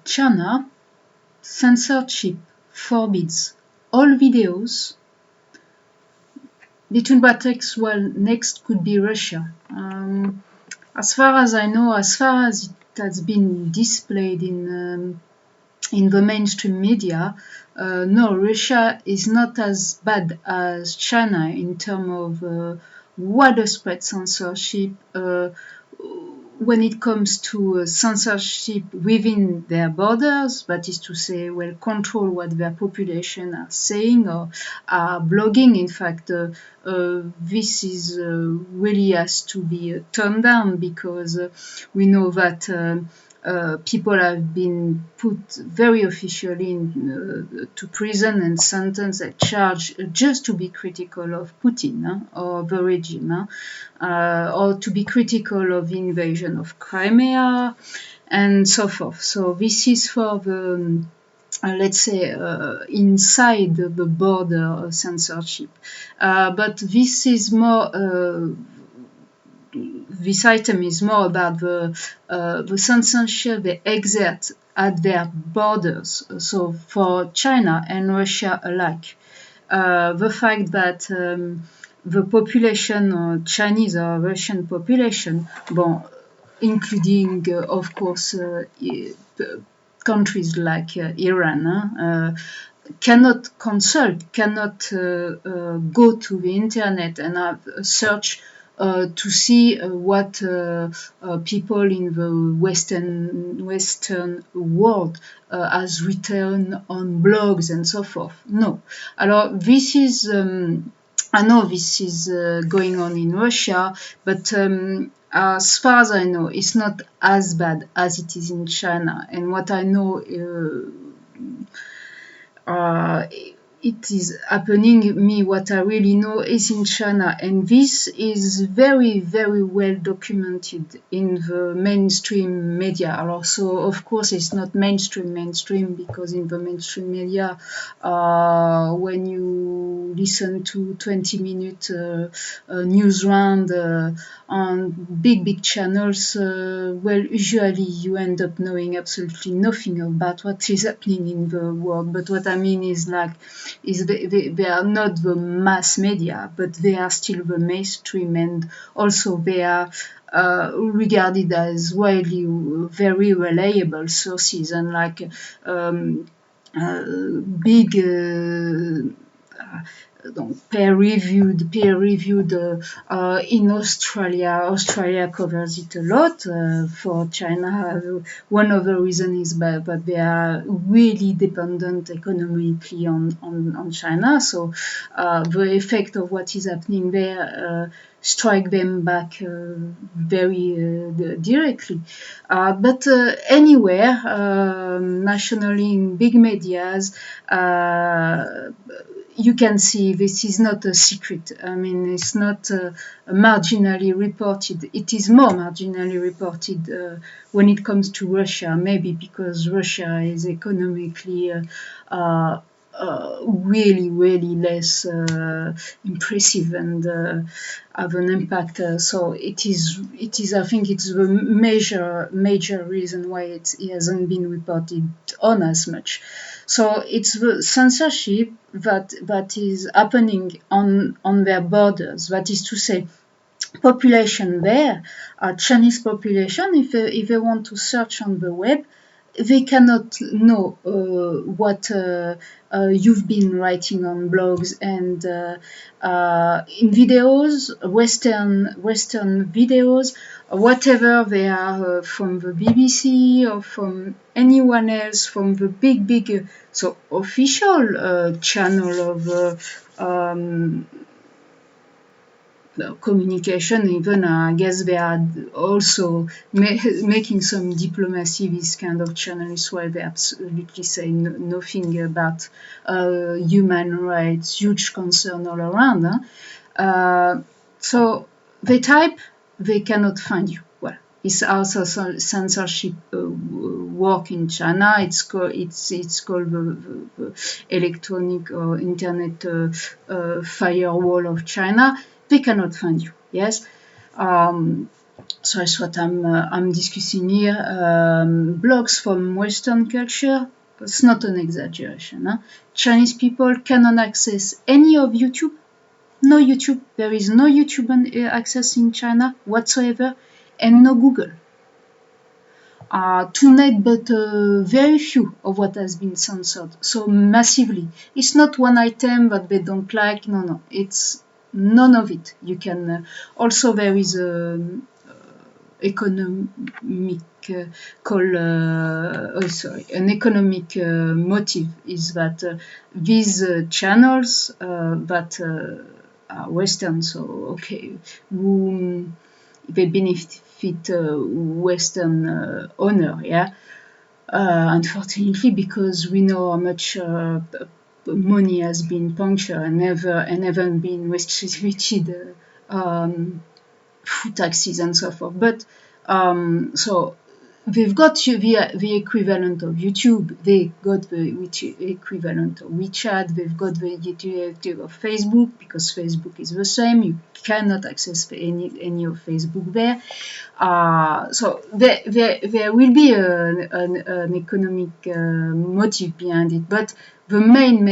China censorship forbids all videos. Between brackets, well, next could be Russia. As far as I know, as far as it has been displayed in the mainstream media, no, Russia is not as bad as China in terms of widespread censorship. When it comes to censorship within their borders, that is to say, well, control what their population are saying or are blogging. In fact, this is really has to be turned down because we know that people have been put very officially to prison and sentenced and charged just to be critical of Putin or the regime, or to be critical of the invasion of Crimea and so forth. So this is for the let's say inside the border censorship, but this is more. This item is more about the censorship they exert at their borders, so for China and Russia alike. The fact that the population, or Chinese or Russian population, including, of course, countries like Iran, cannot consult, cannot go to the internet and have a search to see what people in the Western world has written on blogs and so forth. No. Alors, this is, I know this is going on in Russia, but as far as I know, it's not as bad as it is in China. And what I know, it is happening. What I really know is in China, and this is very, very well documented in the mainstream media. Also, of course, it's not mainstream because in the mainstream media, when you listen to 20-minute news round on big channels, well, usually you end up knowing absolutely nothing about what is happening in the world. But what I mean is they are not the mass media, but they are still the mainstream, and also they are regarded as widely very reliable sources, unlike big peer-reviewed in Australia. Australia covers it a lot. For China, one of the reasons is that they are really dependent economically on China. So the effect of what is happening there strike them back very directly. But anywhere, nationally in big medias, you can see this is not a secret. I mean, it's not marginally reported. It is more marginally reported when it comes to Russia, maybe because Russia is economically really, really less impressive and have an impact. So it is. I think it's the major reason why it hasn't been reported on as much. So it's the censorship that is happening on their borders. That is to say, population there, Chinese population, if they want to search on the web, they cannot know what you've been writing on blogs and in videos, Western videos, whatever they are from the BBC or from anyone else, from the big so official channel of communication. Even I guess they are also making some diplomacy, this kind of channels where they absolutely say nothing about human rights, huge concern all around. So they type, they cannot find you. Well, it's also censorship work in China. It's called the electronic or internet firewall of China. They cannot find you. Yes. So that's what I'm discussing here. Blogs from Western culture. It's not an exaggeration. Huh? Chinese people cannot access any of YouTube. No YouTube. There is no YouTube access in China whatsoever, and no Google. To name but very few of what has been censored. So massively. It's not one item that they don't like. No. It's none of it. You can also there is a economic an economic motive is that these channels that are Western, so okay, they benefit Western owner, yeah. Unfortunately, because we know how much money has been punctured and never been restricted food taxes and so forth. But so they've got the equivalent of YouTube, they got the equivalent of WeChat, they've got the equivalent of Facebook, because Facebook is the same. You cannot access any of Facebook there. So there will be an economic motive behind it, but the main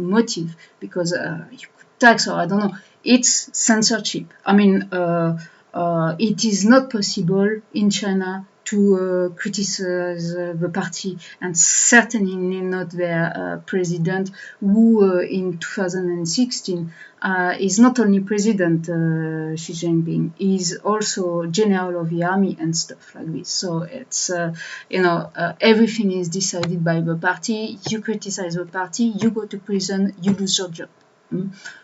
motive, because you could tax, or I don't know, it's censorship. I mean, it is not possible in China to criticize the party, and certainly not their president, who in 2016 is not only President Xi Jinping, is also general of the army and stuff like this. So it's, everything is decided by the party. You criticize the party, you go to prison, you lose your job.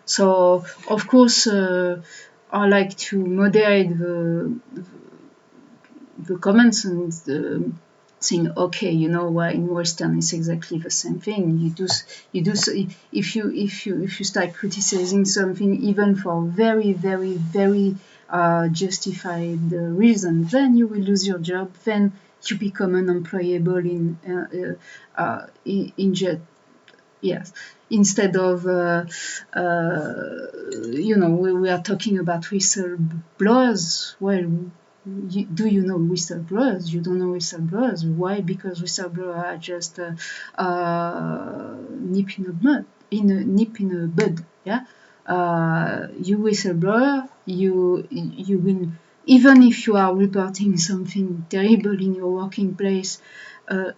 So, of course, I like to moderate the comments and saying, okay, why in Western it's exactly the same thing. You do so if you start criticizing something even for very, very, very justified reason, then you will lose your job. Then you become unemployable yes. Instead of, we are talking about whistleblowers. Well, do you know whistleblowers? You don't know whistleblowers. Why? Because whistleblowers are just nip in a bud. Yeah. You whistleblower, you will, even if you are reporting something terrible in your working place,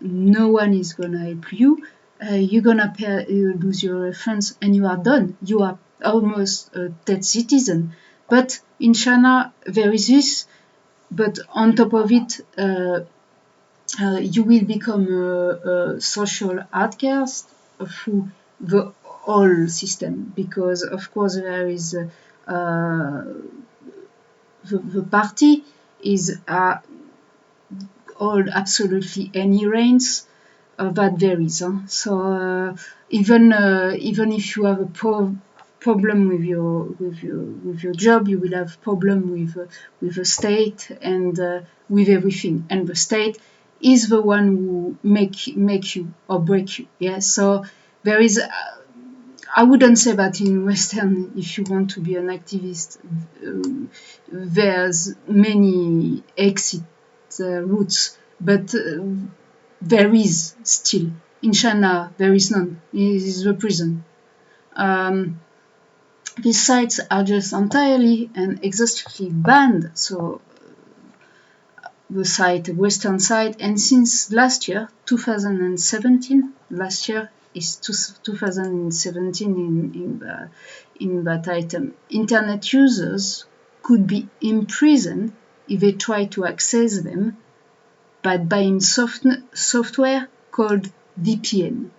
no one is gonna help you. You're gonna lose your reference, and you are done. You are almost a dead citizen. But in China, there is this. But on top of it, you will become a social outcast through the whole system, because of course there is the party is all absolutely any reigns. That varies. So even if you have a problem with your job, you will have problem with the state and with everything. And the state is the one who make you or break you. Yeah. So there is. I wouldn't say that in Western, if you want to be an activist, there's many exit routes, but there is still. In China, there is none. It is the prison. These sites are just entirely and exhaustively banned. So the site, Western site, and since last year, 2017, last year is 2017 in that item, internet users could be imprisoned if they try to access them by buying software called VPN.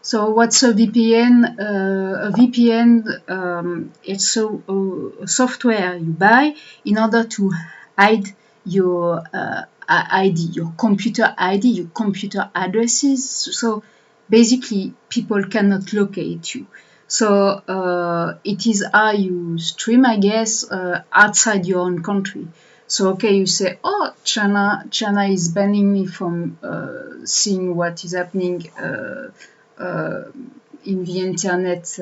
So what's a VPN? A VPN, it's a software you buy in order to hide your ID, your computer ID, your computer addresses. So basically, people cannot locate you. So it is how you stream, I guess, outside your own country. So okay, you say, oh, China is banning me from seeing what is happening in the internet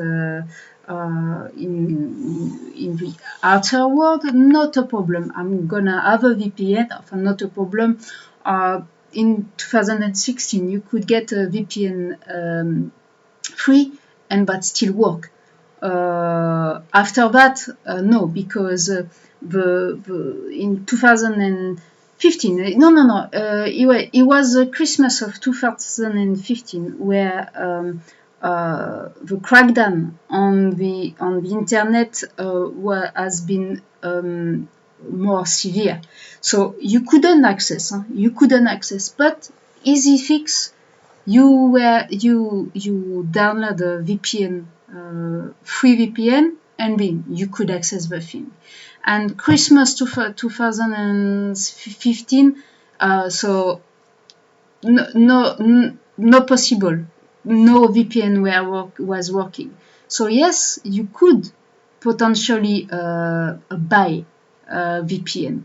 in the outer world, not a problem. I'm gonna have a VPN, not a problem. In 2016, you could get a VPN free and but still work. After that, no, because in 2015, it was Christmas of 2015 where the crackdown on the internet has been more severe. So you couldn't access, but easy fix. You download a VPN, free VPN, and then you could access the thing. And Christmas 2015, so no possible. No VPN was working. So yes, you could potentially buy VPN,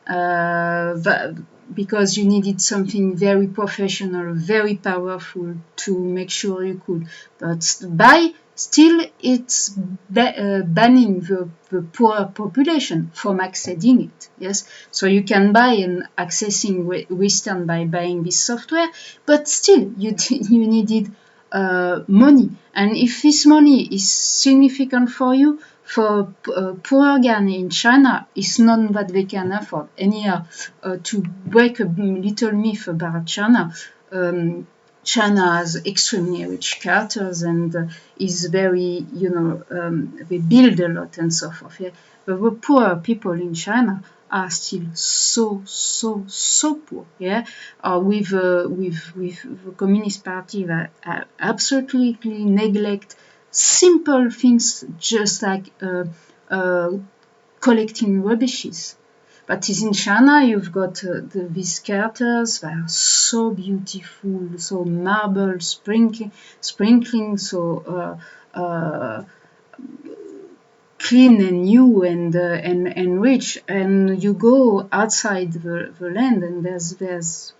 but because you needed something very professional, very powerful to make sure you could. But still, it's banning the poor population from accessing it. Yes, so you can buy and accessing Western by buying this software, but still you needed money, and if this money is significant for you, for poor Ghana in China, it's not that they can afford. Anyhow, to break a little myth about China, China has extremely rich characters and is very, they build a lot and so forth. Yeah? But the poor people in China are still so poor. Yeah, with the Communist Party that absolutely neglect simple things just like collecting rubbishes. But in China, you've got these characters that are so beautiful, so marble sprinkling, so clean and new and rich. And you go outside the land, and there's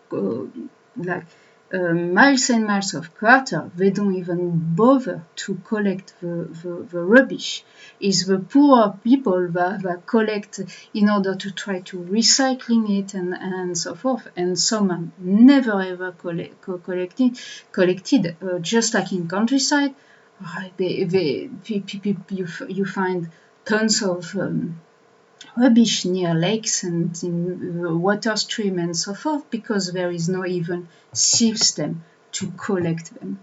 like miles and miles of quarter. They don't even bother to collect the rubbish. It's the poor people that collect in order to try to recycling it and so forth. And some are never ever collected. Just like in countryside, you find tons of rubbish near lakes and in the water stream and so forth, because there is no even system to collect them.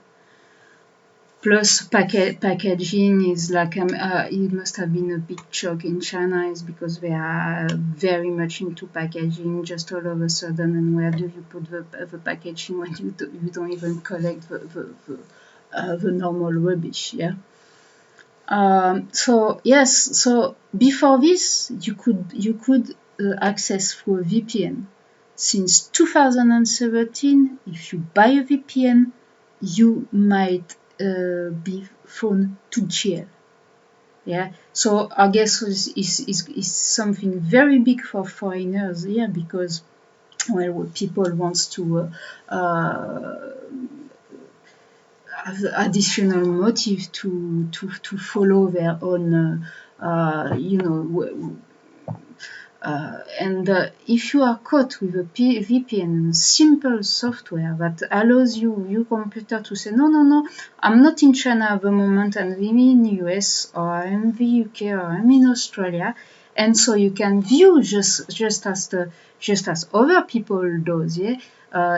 Plus, packaging is like it must have been a big shock in China, is because they are very much into packaging just all of a sudden. And where do you put the packaging when you don't even collect the normal rubbish? Yeah. So yes, so before this, you could access through a VPN. Since 2017, if you buy a VPN, you might be thrown to jail. Yeah, so I guess is something very big for foreigners. Yeah, because people wants to have additional motive to follow their own, and if you are caught with a VPN, simple software that allows your computer to say, no, I'm not in China at the moment, and I'm in the US, or I'm in the UK, or I'm in Australia, and so you can view just as other people does, yeah.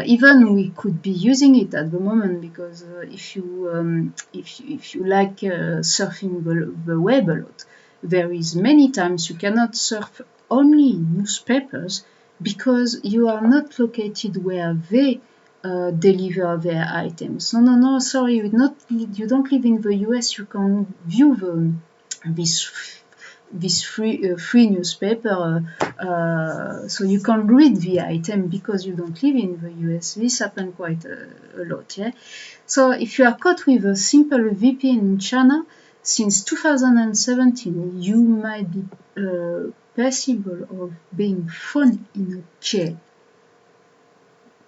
Even we could be using it at the moment, because if you like surfing the web a lot, there is many times you cannot surf only newspapers because you are not located where they deliver their items. No, sorry, you don't live in the US. You can view this free newspaper, so you can read the item because you don't live in the US. This happens quite a lot. Yeah. So if you are caught with a simple VPN in China, since 2017, you might be possible of being thrown in a jail.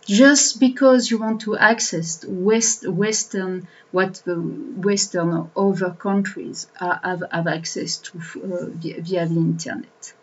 just because you want to access Western, what the Western or other countries have access to via the internet.